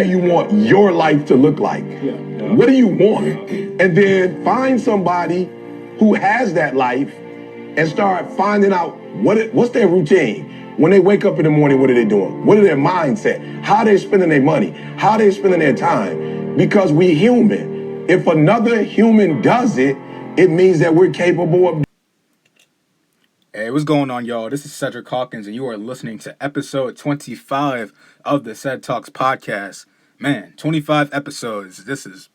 do you want your life to look like? What do you want? And then find somebody who has that life and start finding out what's their routine. When they wake up in the morning, what are they doing? What are their mindset? How are they spending their money? How are they spending their time? Because we're human. If another human does it, it means that we're capable of. Hey, what's going on, y'all? This is Cedric Hawkins, and you are listening to episode 25 of the CedTalks Podcast. Man, 25 episodes. This is,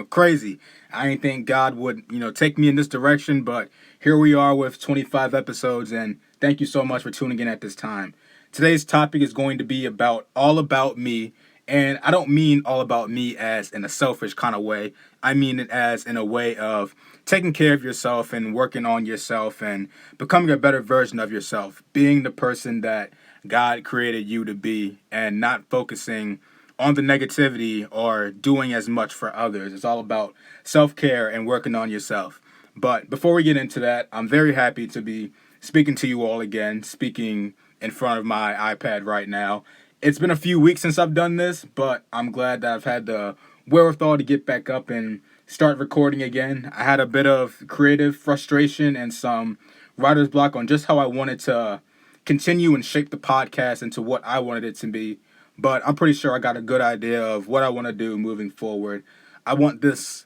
crazy. I didn't think God would, take me in this direction, but here we are with 25 episodes, and thank you so much for tuning in at this time. Today's topic is going to be all about me, and I don't mean all about me as in a selfish kind of way. I mean it as in a way of taking care of yourself and working on yourself and becoming a better version of yourself, being the person that God created you to be and not focusing on the negativity or doing as much for others. It's all about self-care and working on yourself. But before we get into that, I'm very happy to be speaking to you all again, speaking in front of my iPad right now. It's been a few weeks since I've done this, but I'm glad that I've had the wherewithal to get back up and start recording again. I had a bit of creative frustration and some writer's block on just how I wanted to continue and shape the podcast into what I wanted it to be. But I'm pretty sure I got a good idea of what I want to do moving forward. I want this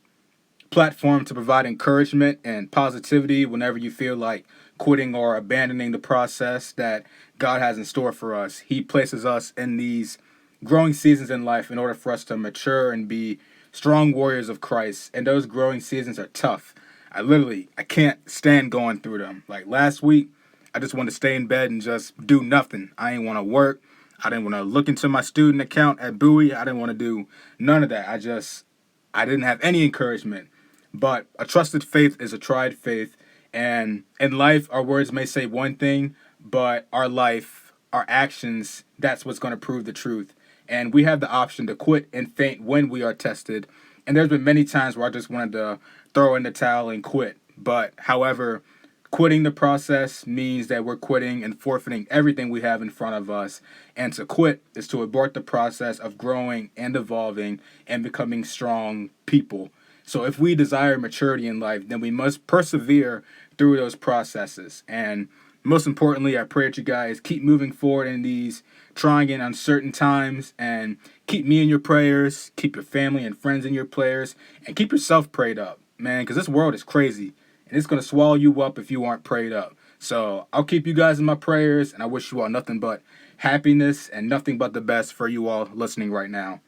platform to provide encouragement and positivity whenever you feel like quitting or abandoning the process that God has in store for us. He places us in these growing seasons in life in order for us to mature and be strong warriors of Christ. And those growing seasons are tough. I can't stand going through them. Like last week, I just want to stay in bed and just do nothing. I didn't want to work. I didn't want to look into my student account at Bowie. I didn't want to do none of that. I didn't have any encouragement. But a trusted faith is a tried faith. And in life, our words may say one thing, but our life, our actions, that's what's going to prove the truth. And we have the option to quit and faint when we are tested. And there's been many times where I just wanted to throw in the towel and quit. But however, quitting the process means that we're quitting and forfeiting everything we have in front of us. And to quit is to abort the process of growing and evolving and becoming strong people. So if we desire maturity in life, then we must persevere through those processes. And most importantly, I pray that you guys keep moving forward in these trying and uncertain times, and keep me in your prayers, keep your family and friends in your prayers, and keep yourself prayed up, man, because this world is crazy, and it's going to swallow you up if you aren't prayed up. So I'll keep you guys in my prayers, and I wish you all nothing but happiness and nothing but the best for you all listening right now.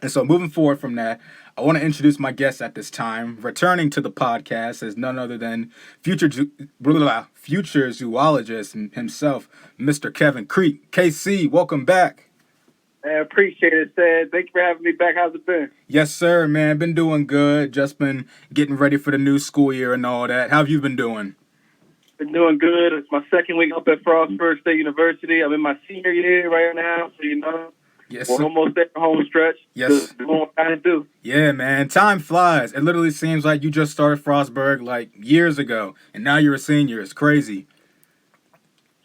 And so moving forward from that, I want to introduce my guest at this time. Returning to the podcast is none other than future zoologist himself, Mr. Kevin Creek. KC, welcome back. I appreciate it, Sid. Thank you for having me back. How's it been? Yes, sir, man. Been doing good. Just been getting ready for the new school year and all that. How have you been doing? Been doing good. It's my second week up at Frostburg State University. I'm in my senior year right now, so Yes, we're almost there for home stretch. Yes. Just doing what I do. Yeah, man. Time flies. It literally seems like you just started Frostburg like years ago, and now you're a senior. It's crazy.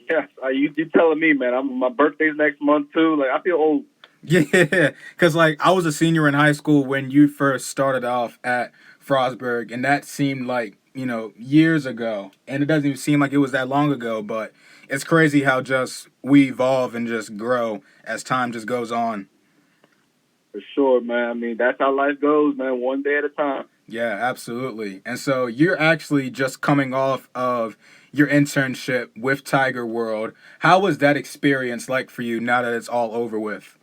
Yes, you telling me, man. My birthday's next month too. Like I feel old. Yeah, because I was a senior in high school when you first started off at Frostburg, and that seemed like years ago, and it doesn't even seem like it was that long ago. But it's crazy how just we evolve and just grow as time just goes on. For sure, man. I mean, that's how life goes, man. One day at a time. Yeah, absolutely. And so you're actually just coming off of your internship with Tiger World. How was that experience like for you now that it's all over with?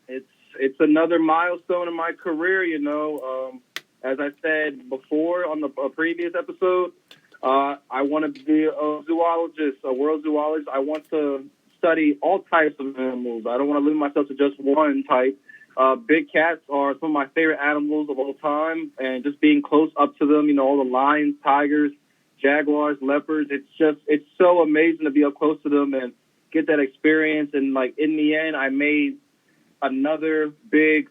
It's another milestone in my career, As I said before on the previous episode, I want to be a zoologist, a world zoologist. I want to study all types of animals. I don't want to limit myself to just one type. Big cats are some of my favorite animals of all time, and just being close up to them, all the lions, tigers, jaguars, leopards. It's so amazing to be up close to them and get that experience. And in the end, I made another big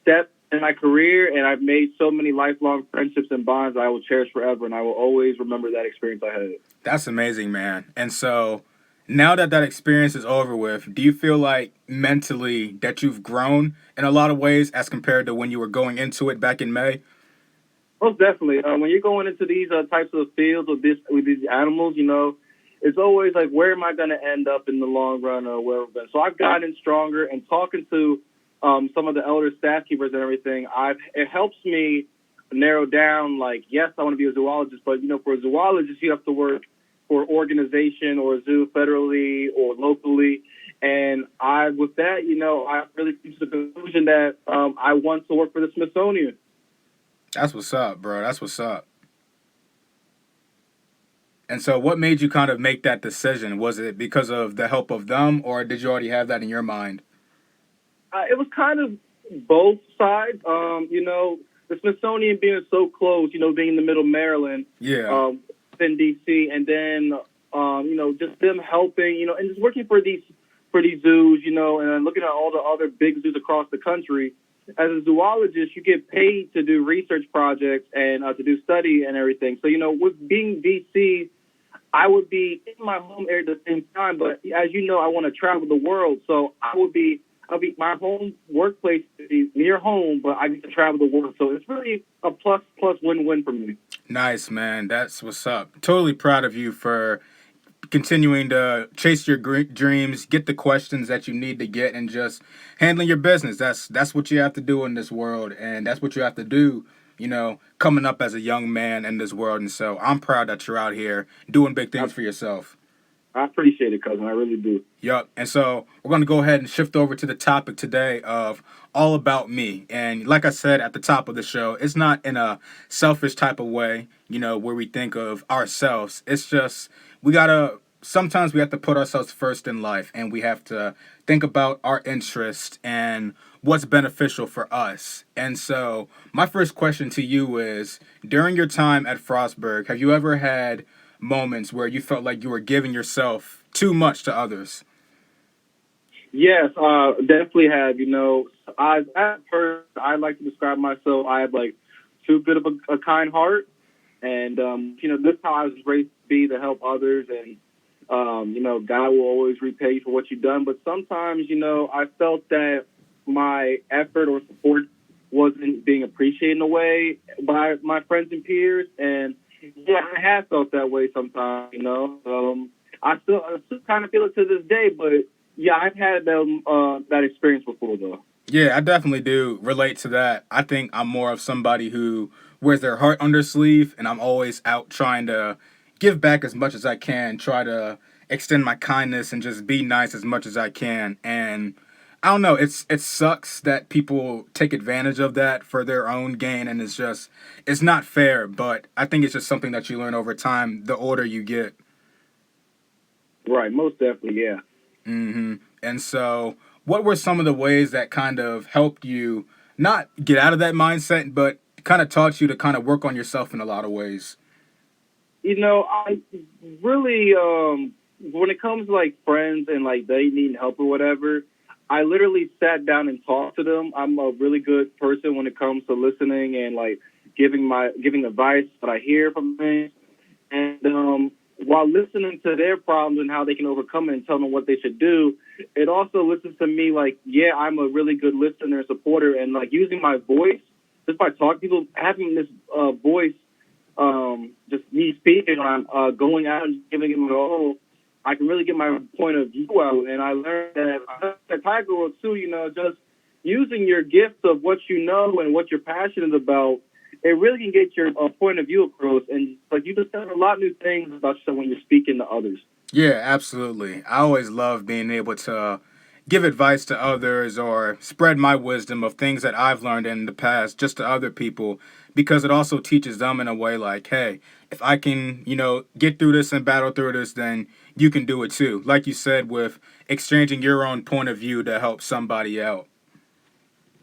step in my career, and I've made so many lifelong friendships and bonds I will cherish forever, and I will always remember that experience I had. That's amazing, man. And so Now that that experience is over with, do you feel like mentally that you've grown in a lot of ways as compared to when you were going into it back in May? Most definitely. When you're going into these types of fields with these animals, it's always like, where am I going to end up in the long run or wherever. So I've gotten stronger, and talking to some of the elder staff keepers and everything, it helps me narrow down, like, yes, I want to be a zoologist, but, for a zoologist, you have to work for an organization or a zoo federally or locally. And with that, I really came to the conclusion that I want to work for the Smithsonian. That's what's up, bro. That's what's up. And so what made you kind of make that decision? Was it because of the help of them, or did you already have that in your mind? It was kind of both sides. The Smithsonian being so close, being in the middle of Maryland, in D.C., and then, just them helping, and just working for these zoos, and looking at all the other big zoos across the country. As a zoologist, you get paid to do research projects and to do study and everything. So, with being D.C., I would be in my home area at the same time. But as you know, I want to travel the world. So I'll be my home workplace is near home, but I get to travel the world. So it's really a plus win-win for me. Nice, man. That's what's up. Totally proud of you for continuing to chase your dreams, get the questions that you need to get, and just handling your business. That's what you have to do in this world, and that's what you have to do, coming up as a young man in this world. And so I'm proud that you're out here doing big things for yourself. I appreciate it, cousin. I really do. Yup. And so we're going to go ahead and shift over to the topic today of all about me. And like I said at the top of the show, it's not in a selfish type of way, where we think of ourselves. It's just sometimes we have to put ourselves first in life, and we have to think about our interest and what's beneficial for us. And so my first question to you is, during your time at Frostburg, have you ever had moments where you felt like you were giving yourself too much to others? Yes, definitely have. I like to describe myself. I have like too good of a kind heart, and this is how I was raised to be, to help others, and God will always repay you for what you've done. But sometimes, I felt that my effort or support wasn't being appreciated in a way by my friends and peers, and yeah, I have felt that way sometimes. I still kind of feel it to this day, but yeah, I've had that experience before, though. Yeah, I definitely do relate to that. I think I'm more of somebody who wears their heart on their sleeve, and I'm always out trying to give back as much as I can, try to extend my kindness and just be nice as much as I can. And I don't know, it sucks that people take advantage of that for their own gain, and it's not fair, but I think it's just something that you learn over time the older you get. Right, most definitely, yeah. Mm-hmm. And so what were some of the ways that kind of helped you not get out of that mindset, but kind of taught you to kind of work on yourself in a lot of ways? I really, when it comes to like friends and like they need help or whatever, I literally sat down and talked to them. I'm a really good person when it comes to listening and like giving advice that I hear from them. And while listening to their problems and how they can overcome it and tell them what they should do, it also listens to me like, yeah, I'm a really good listener and supporter, and like using my voice just by talking to people, having this voice, just me speaking, when I'm going out and giving it my all, I can really get my point of view out. And I learned that at Tiger World too, just using your gifts of what you know and what you're passionate about, it really can get your point of view across. And like you discover a lot of new things about yourself when you're speaking to others. Yeah, absolutely. I always love being able to give advice to others or spread my wisdom of things that I've learned in the past just to other people, because it also teaches them in a way like, hey, if I can, get through this and battle through this, then you can do it too. Like you said, with exchanging your own point of view to help somebody out.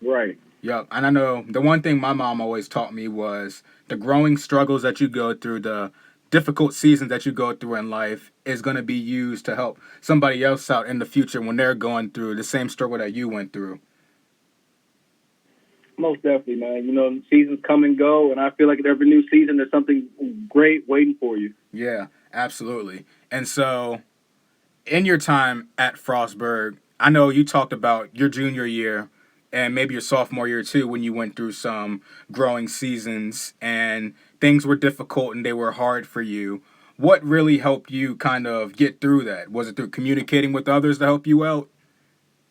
Right. Yep. And I know the one thing my mom always taught me was the growing struggles that you go through, the difficult seasons that you go through in life is going to be used to help somebody else out in the future when they're going through the same struggle that you went through. Most definitely, man. Seasons come and go, and I feel like at every new season there's something great waiting for you. Yeah, absolutely. And so in your time at Frostburg, I know you talked about your junior year and maybe your sophomore year too when you went through some growing seasons and things were difficult and they were hard for you. What really helped you kind of get through that? Was it through communicating with others to help you out?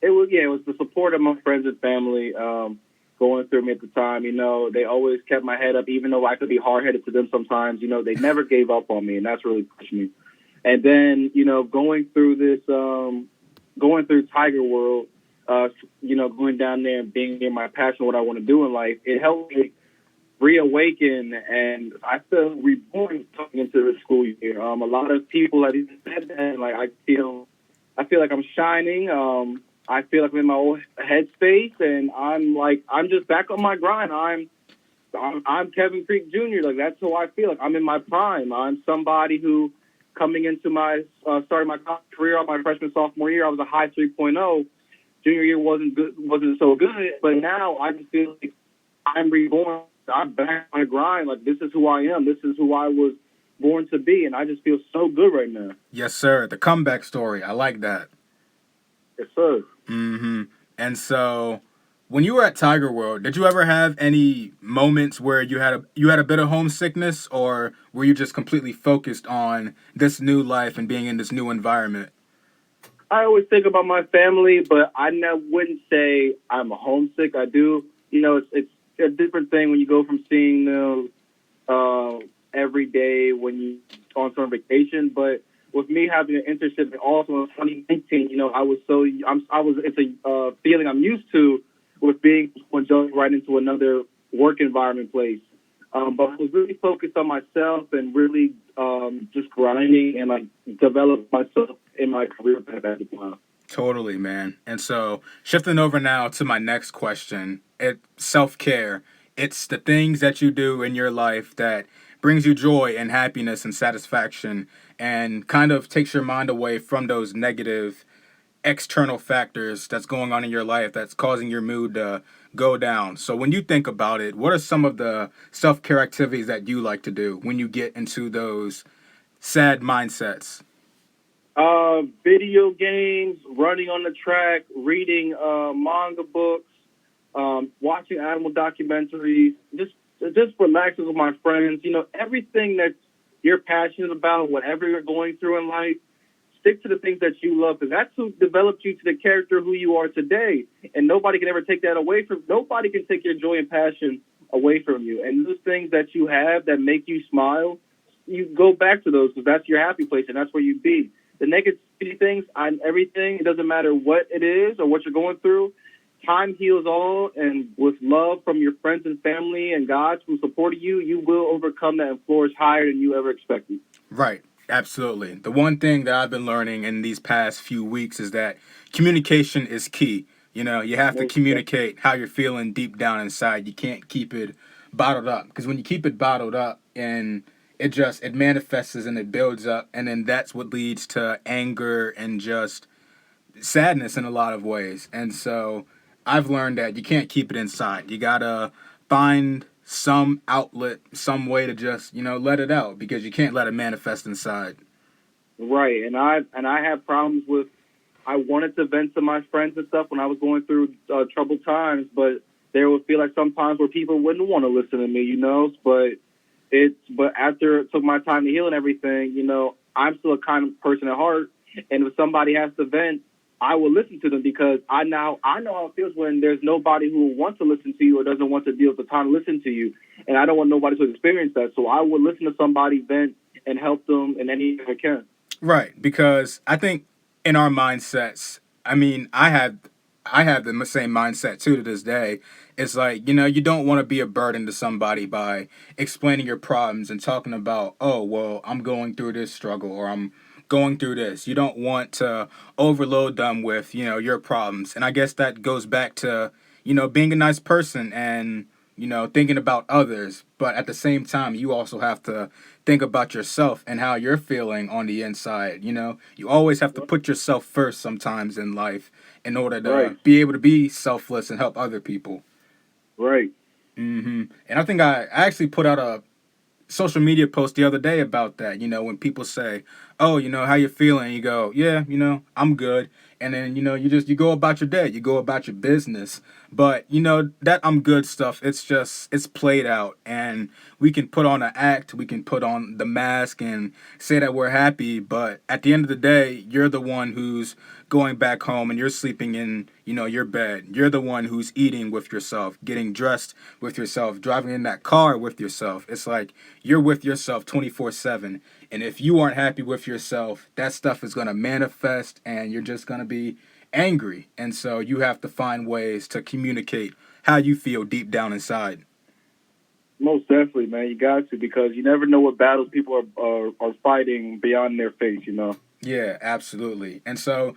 It was the support of my friends and family going through me at the time. They always kept my head up, even though I could be hard-headed to them sometimes. They never gave up on me, and that's really pushed me. And then, going through going through Tiger World, going down there and being near my passion, what I want to do in life, it helped me reawaken, and I feel reborn coming into the school year. A lot of people have even said that, like, I feel like I'm shining. I feel like I'm in my old headspace, and I'm just back on my grind. I'm Kevin Creek Jr. Like, that's how I feel. Like, I'm in my prime. I'm somebody who, coming into starting my college career on my freshman sophomore year, I was a high 3.0. Junior year wasn't so good, but now I just feel like I'm reborn. I'm back on my grind. Like, this is who I am. This is who I was born to be, and I just feel so good right now. Yes, sir. The comeback story. I like that. Yes, sir. Mm-hmm. And so, when you were at Tiger World, did you ever have any moments where you had a bit of homesickness, or were you just completely focused on this new life and being in this new environment? I always think about my family, but I wouldn't say I'm homesick. I do. It's a different thing when you go from seeing them every day when you on summer vacation. But with me having an internship and also in 2019, it's a feeling I'm used to with being jumping right into another work environment place. But I was really focused on myself and really just grinding and like develop myself in my career path at the time. Totally, man. And so, shifting over now to my next question, self-care. It's the things that you do in your life that brings you joy and happiness and satisfaction and kind of takes your mind away from those negative external factors that's going on in your life that's causing your mood to go down. So when you think about it, what are some of the self-care activities that you like to do when you get into those sad mindsets? Video games, running on the track, reading manga books, watching animal documentaries, just relaxing with my friends. Everything that you're passionate about, whatever you're going through in life, stick to the things that you love, because that's who developed you to the character who you are today. And nobody can ever take that away from. Nobody can take your joy and passion away from you. And those things that you have that make you smile, you go back to those because that's your happy place and that's where you be. The negativity things on everything, it doesn't matter what it is or what you're going through. Time heals all, and with love from your friends and family and God who supported you, you will overcome that and flourish higher than you ever expected. Right. Absolutely. The one thing that I've been learning in these past few weeks is that communication is key. You have to communicate how you're feeling deep down inside. You can't keep it bottled up, because when you keep it bottled up and it manifests and it builds up, and then that's what leads to anger and just sadness in a lot of ways. And so I've learned that you can't keep it inside. You gotta find some outlet, some way to just, let it out, because you can't let it manifest inside. Right. And I have problems with, I wanted to vent to my friends and stuff when I was going through troubled times, but there would feel like sometimes where people wouldn't want to listen to me, but after it took my time to heal and everything, I'm still a kind of person at heart. And if somebody has to vent, I will listen to them, because I know how it feels when there's nobody who wants to listen to you or doesn't want to deal with the time to listen to you. And I don't want nobody to experience that. So I will listen to somebody vent and help them in any way I can. Right. Because I think in our mindsets, I mean, I have the same mindset too to this day. It's like, you don't want to be a burden to somebody by explaining your problems and talking about, oh, well, I'm going through this struggle or I'm going through this. You don't want to overload them with, your problems. And I guess that goes back to, being a nice person and, thinking about others. But at the same time, you also have to think about yourself and how you're feeling on the inside. You always have to put yourself first sometimes in life in order to be able to be selfless and help other people. Right. And I think I actually put out a social media post the other day about that. You know, when people say, "Oh, you know, how you feeling?" You go, "Yeah, you know, I'm good." And then, you know, you go about your day, you go about your business. But, you know, that I'm good stuff, it's played out. And we can put on an act, we can put on the mask and say that we're happy. But at the end of the day, you're the one who's going back home and you're sleeping in, you know, your bed. You're the one who's eating with yourself, getting dressed with yourself, driving in that car with yourself. It's like you're with yourself 24/7. And if you aren't happy with yourself, that stuff is going to manifest and you're just going to be angry. And so you have to find ways to communicate how you feel deep down inside. Most definitely, man. You got to, because you never know what battles people are fighting beyond their face, you know? Yeah, absolutely. And so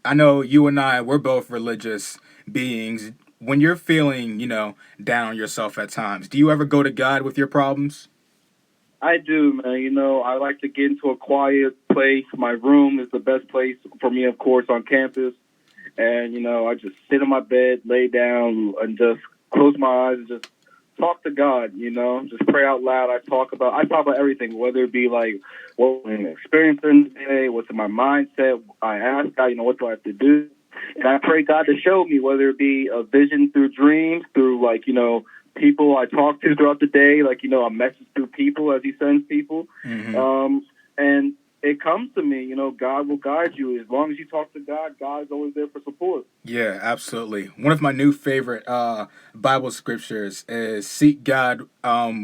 I know you and I, we're both religious beings. When you're feeling, you know, down on yourself at times, do you ever go to God with your problems? I do, man. You know, I like to get into a quiet place. My room is the best place for me, of course, on campus. And, you know, I just sit in my bed, lay down, and just close my eyes and just talk to God, you know, just pray out loud. I talk about everything, whether it be like what I'm experiencing today, what's in my mindset. I ask God, you know, what do I have to do? And I pray God to show me, whether it be a vision through dreams, through, like, you know, people I talk to throughout the day, like, you know, a message through people as he sends people. Mm-hmm. And it comes to me, you know, God will guide you. As long as you talk to God, God is always there for support. Yeah, absolutely. One of my new favorite Bible scriptures is seek God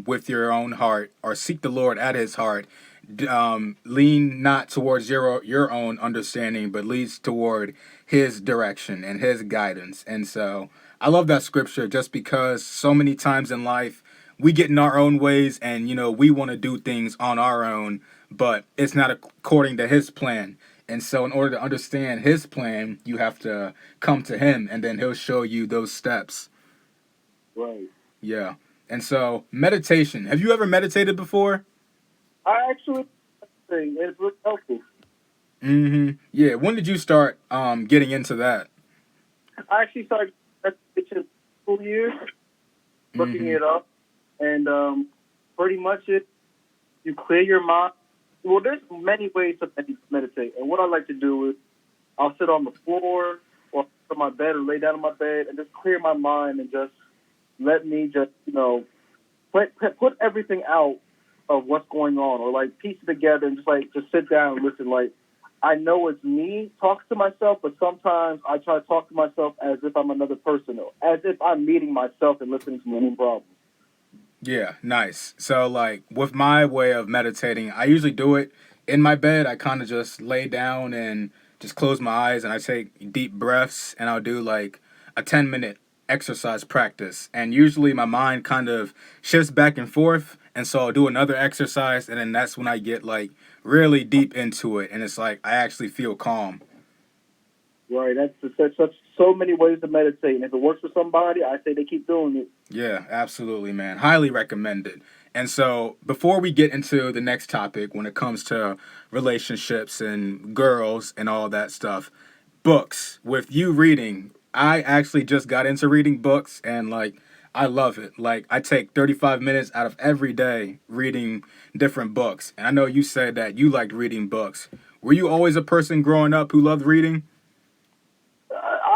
with your own heart, or seek the Lord at his heart. Lean not towards your own understanding, but leads toward his direction and his guidance. And so I love that scripture just because so many times in life we get in our own ways and, you know, we want to do things on our own, but it's not according to his plan. And so in order to understand his plan, you have to come to him and then he'll show you those steps. Right. Yeah. And so meditation. Have you ever meditated before? I actually think it's really helpful. Mm-hmm. Yeah. When did you start getting into that? I actually started meditation 2 years, looking it up, and pretty much you clear your mind. Well, there's many ways to meditate, and what I like to do is I'll sit on the floor or on my bed or lay down on my bed and just clear my mind and just let me just, you know, put everything out of what's going on, or like piece it together and just sit down and listen. Like, I know it's me talking to myself, but sometimes I try to talk to myself as if I'm another person, as if I'm meeting myself and listening to my own problems. Yeah, nice. So, like, with my way of meditating, I usually do it in my bed. I kind of just lay down and just close my eyes and I take deep breaths and I'll do like a 10-minute exercise practice. And usually my mind kind of shifts back and forth. And so I'll do another exercise and then that's when I get like really deep into it. And it's like I actually feel calm. Right, that's such so many ways to meditate, and if it works for somebody, I say they keep doing it. Yeah, absolutely, man. Highly recommended. And so, before we get into the next topic, when it comes to relationships and girls and all that stuff, books. With you reading, I actually just got into reading books, and like I love it. Like I take 35 minutes out of every day reading different books. And I know you said that you liked reading books. Were you always a person growing up who loved reading?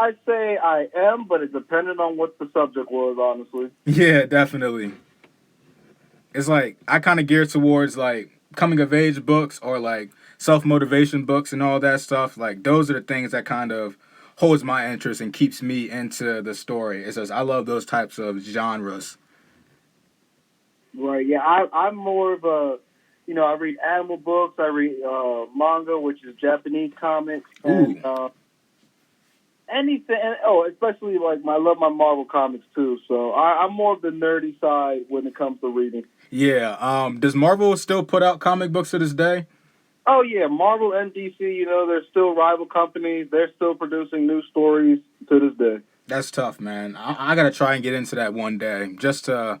I'd say I am, but it depended on what the subject was, honestly. Yeah, definitely. It's like I kind of gear towards like coming of age books or like self motivation books and all that stuff. Like those are the things that kind of holds my interest and keeps me into the story. It's just I love those types of genres. Right, yeah, I'm more of a, you know, I read animal books, I read manga, which is Japanese comics, and anything, especially like I love my Marvel comics too. So I'm more of the nerdy side when it comes to reading. Yeah. Does Marvel still put out comic books to this day? Oh yeah, Marvel and DC. You know, they're still rival companies. They're still producing new stories to this day. That's tough, man. I gotta try and get into that one day. Just to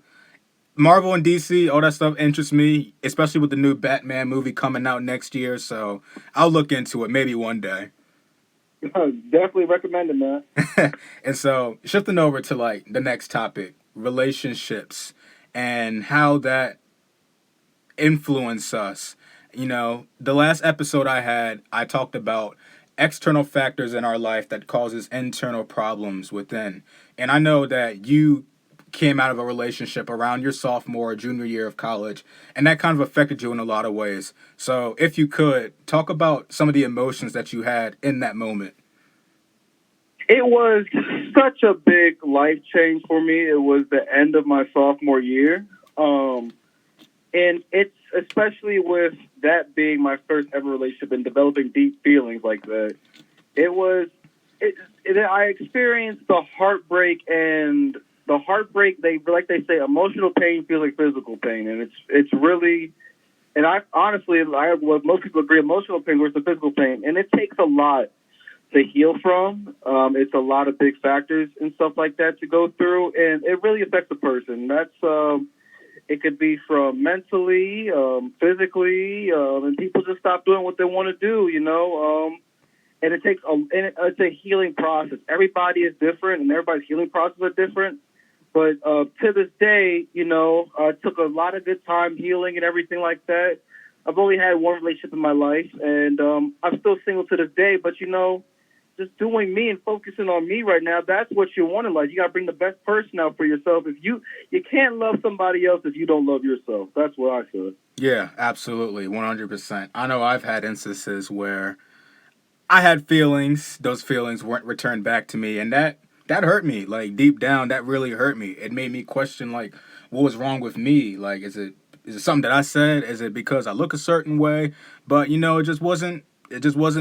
Marvel and DC, all that stuff interests me, especially with the new Batman movie coming out next year. So I'll look into it maybe one day. Definitely recommend it, man. And so shifting over to like the next topic, relationships and how that influence us. You know, the last episode I had, I talked about external factors in our life that causes internal problems within. And I know that you came out of a relationship around your sophomore or junior year of college, and that kind of affected you in a lot of ways. So if you could, talk about some of the emotions that you had in that moment. It was such a big life change for me. It was the end of my sophomore year. And it's especially with that being my first ever relationship and developing deep feelings like that. I experienced the heartbreak, and the heartbreak, they say emotional pain feels like physical pain. And it's really, and what most people agree, emotional pain versus physical pain. And it takes a lot to heal from. It's a lot of big factors and stuff like that to go through. And it really affects the person. It could be from mentally, physically, and people just stop doing what they want to do, and it's a healing process. Everybody is different, and everybody's healing process is different. But to this day, it took a lot of good time healing and everything like that. I've only had one relationship in my life, and I'm still single to this day. But just doing me and focusing on me right now, that's what you want in life. You got to bring the best person out for yourself. If you can't love somebody else if you don't love yourself. That's what I feel. Yeah, absolutely, 100%. I know I've had instances where I had feelings, those feelings weren't returned back to me, and that hurt me. Like, deep down, that really hurt me. It made me question, like, what was wrong with me? Like, is it something that I said? Is it because I look a certain way? But, it just wasn't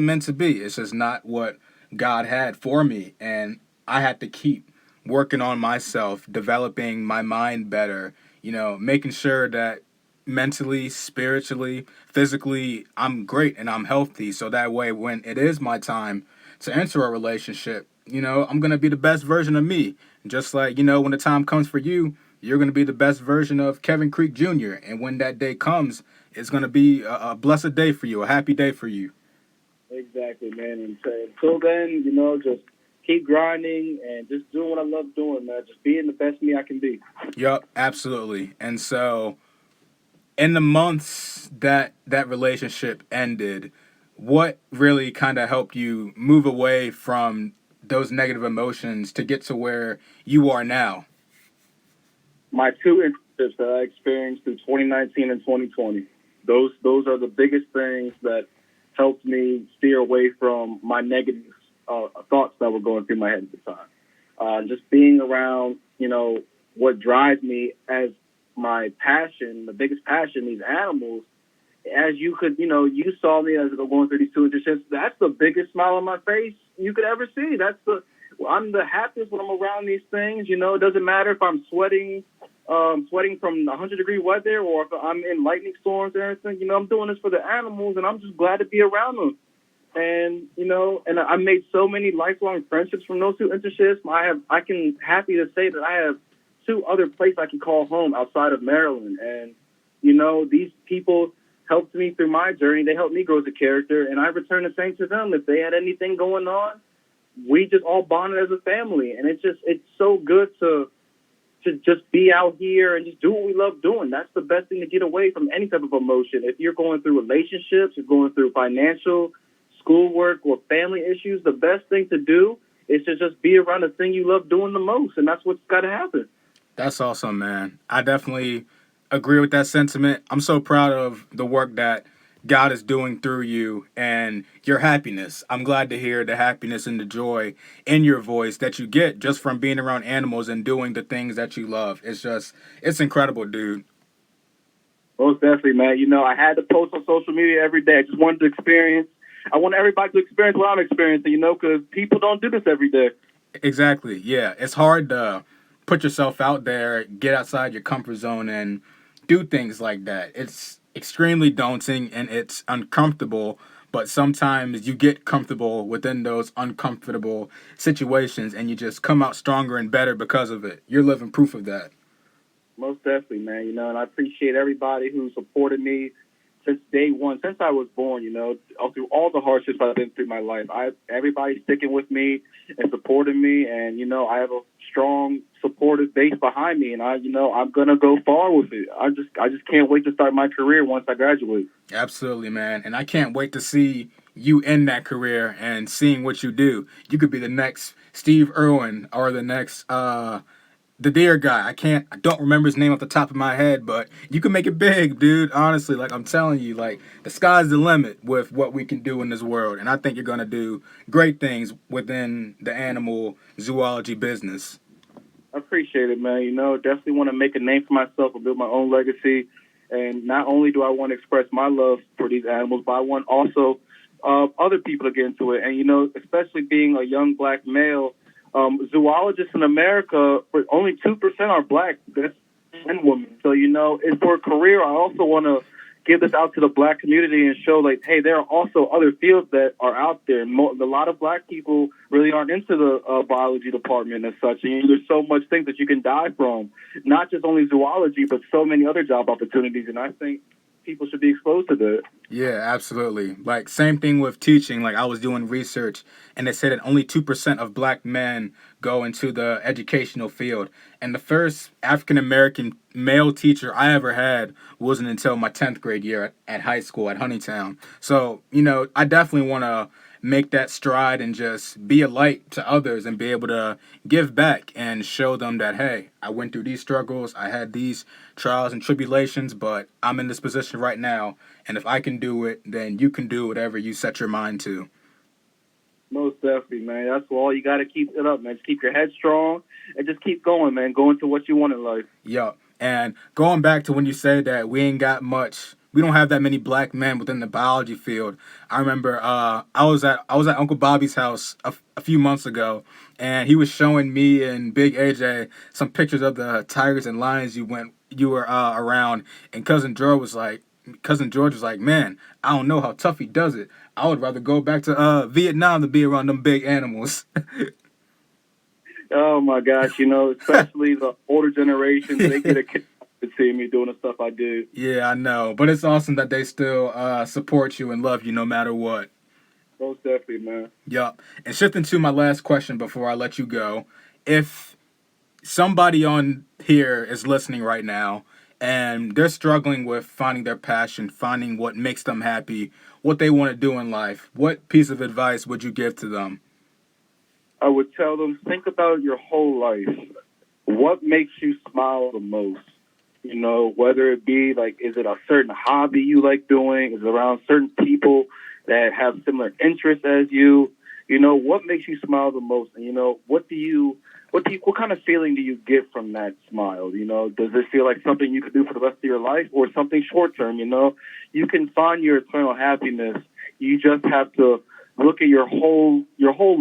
meant to be. It's just not what God had for me, and I had to keep working on myself, developing my mind better, making sure that mentally, spiritually, physically, I'm great and I'm healthy, so that way when it is my time to enter a relationship, I'm going to be the best version of me. Just like, when the time comes for you, you're going to be the best version of Kevin Creek Jr., and when that day comes, it's going to be a blessed day for you, a happy day for you. Exactly, man. And until then, just keep grinding and just doing what I love doing, man. Just being the best me I can be. Yup, absolutely. And so, in the months that relationship ended, what really kind of helped you move away from those negative emotions to get to where you are now? My two internships that I experienced through 2019 and 2020. Those are the biggest things that helped me steer away from my negative thoughts that were going through my head at the time. Just being around, what drives me as my passion, the biggest passion, these animals. As you could, you saw me as going through these two internships. That's the biggest smile on my face you could ever see. I'm the happiest when I'm around these things. It doesn't matter if I'm sweating from 100-degree weather or if I'm in lightning storms and everything. I'm doing this for the animals, and I'm just glad to be around them. And and I made so many lifelong friendships from those two internships. I can happy to say that I have two other places I can call home outside of Maryland. And these people helped me through my journey. They helped me grow as a character, and I return the same to them. If they had anything going on, we just all bonded as a family. And it's so good to just be out here and just do what we love doing. That's the best thing to get away from any type of emotion. If you're going through relationships, you're going through financial, schoolwork, or family issues, the best thing to do is to just be around the thing you love doing the most, and that's what's got to happen. That's awesome, man. I definitely agree with that sentiment. I'm so proud of the work that God is doing through you and your happiness. I'm glad to hear the happiness and the joy in your voice that you get just from being around animals and doing the things that you love. It's incredible, dude. Most definitely, man. I had to post on social media every day. I want everybody to experience what I'm experiencing, because people don't do this every day. Exactly. Yeah. It's hard to put yourself out there, get outside your comfort zone, and do things like that. It's extremely daunting and it's uncomfortable, but sometimes you get comfortable within those uncomfortable situations and you just come out stronger and better because of it. You're living proof of that. Most definitely, man. And I appreciate everybody who supported me since day one, since I was born, through all the hardships I've been through my life. Everybody's sticking with me and supporting me, and, I have a strong support supportive base behind me, and I'm gonna go far with it. I just can't wait to start my career once I graduate. Absolutely, man. And I can't wait to see you in that career and seeing what you do. You could be the next Steve Irwin or the next the deer guy. I don't remember his name off the top of my head, but you can make it big, dude. Honestly, like I'm telling you, like the sky's the limit with what we can do in this world. And I think you're gonna do great things within the animal zoology business. I appreciate it, man. Definitely want to make a name for myself and build my own legacy. And not only do I want to express my love for these animals, but I want also other people to get into it. And, especially being a young black male, zoologists in America, only 2% are black and women. So, it's for a career. I also want to give this out to the black community and show, like, hey, there are also other fields that are out there. A lot of black people really aren't into the biology department as such. And there's so much things that you can die from, not just only zoology, but so many other job opportunities. And I think people should be exposed to that. Yeah, absolutely. Like, same thing with teaching. Like, I was doing research, and they said that only 2% of black men go into the educational field. And the first African-American male teacher I ever had wasn't until my 10th grade year at high school at Huntingtown. So, I definitely want to make that stride and just be a light to others and be able to give back and show them that, hey, I went through these struggles, I had these trials and tribulations, but I'm in this position right now, and if I can do it, then you can do whatever you set your mind to. Most definitely, man. That's all you got to keep it up, man. Just keep your head strong and just keep going, man. Going to what you want in life. Yeah, and going back to when you said that we don't have that many black men within the biology field. I remember I was at Uncle Bobby's house a few months ago, and he was showing me and Big AJ some pictures of the tigers and lions you were around, and Cousin George was like, man, I don't know how tough he does it. I would rather go back to Vietnam than be around them big animals. Oh my gosh, especially the older generations, they get a kick to see me doing the stuff I do. Yeah, I know. But it's awesome that they still support you and love you no matter what. Most definitely, man. Yup. And shifting to my last question before I let you go. If somebody on here is listening right now and they're struggling with finding their passion, finding what makes them happy, what they want to do in life, what piece of advice would you give to them? I would tell them, think about your whole life. What makes you smile the most? Whether it be like, is it a certain hobby you like doing? Is it around certain people that have similar interests as you? What makes you smile the most? And, what kind of feeling do you get from that smile? Does it feel like something you could do for the rest of your life or something short term? You can find your eternal happiness. You just have to look at your whole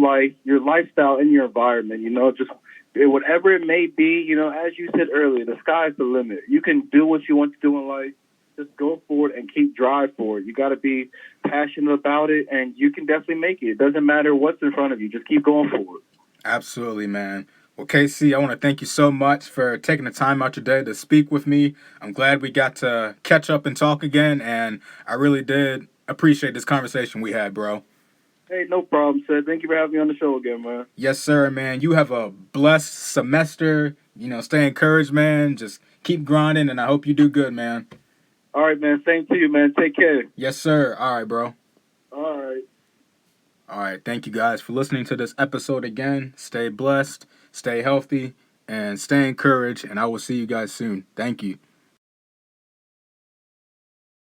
life, your lifestyle, and your environment. Just whatever it may be. As you said earlier, the sky's the limit. You can do what you want to do in life. Just go for it and keep drive for it. You got to be passionate about it, and you can definitely make it. It doesn't matter what's in front of you. Just keep going for it. Absolutely, man. Well, KC, I want to thank you so much for taking the time out your day to speak with me. I'm glad we got to catch up and talk again, and I really did appreciate this conversation we had, bro. Hey, no problem, Seth. Thank you for having me on the show again, man. Yes, sir, man. You have a blessed semester. Stay encouraged, man. Just keep grinding, and I hope you do good, man. All right, man. Same to you, man. Take care. Yes, sir. All right, bro. All right. All right. Thank you guys for listening to this episode again. Stay blessed, stay healthy, and stay encouraged, and I will see you guys soon. Thank you.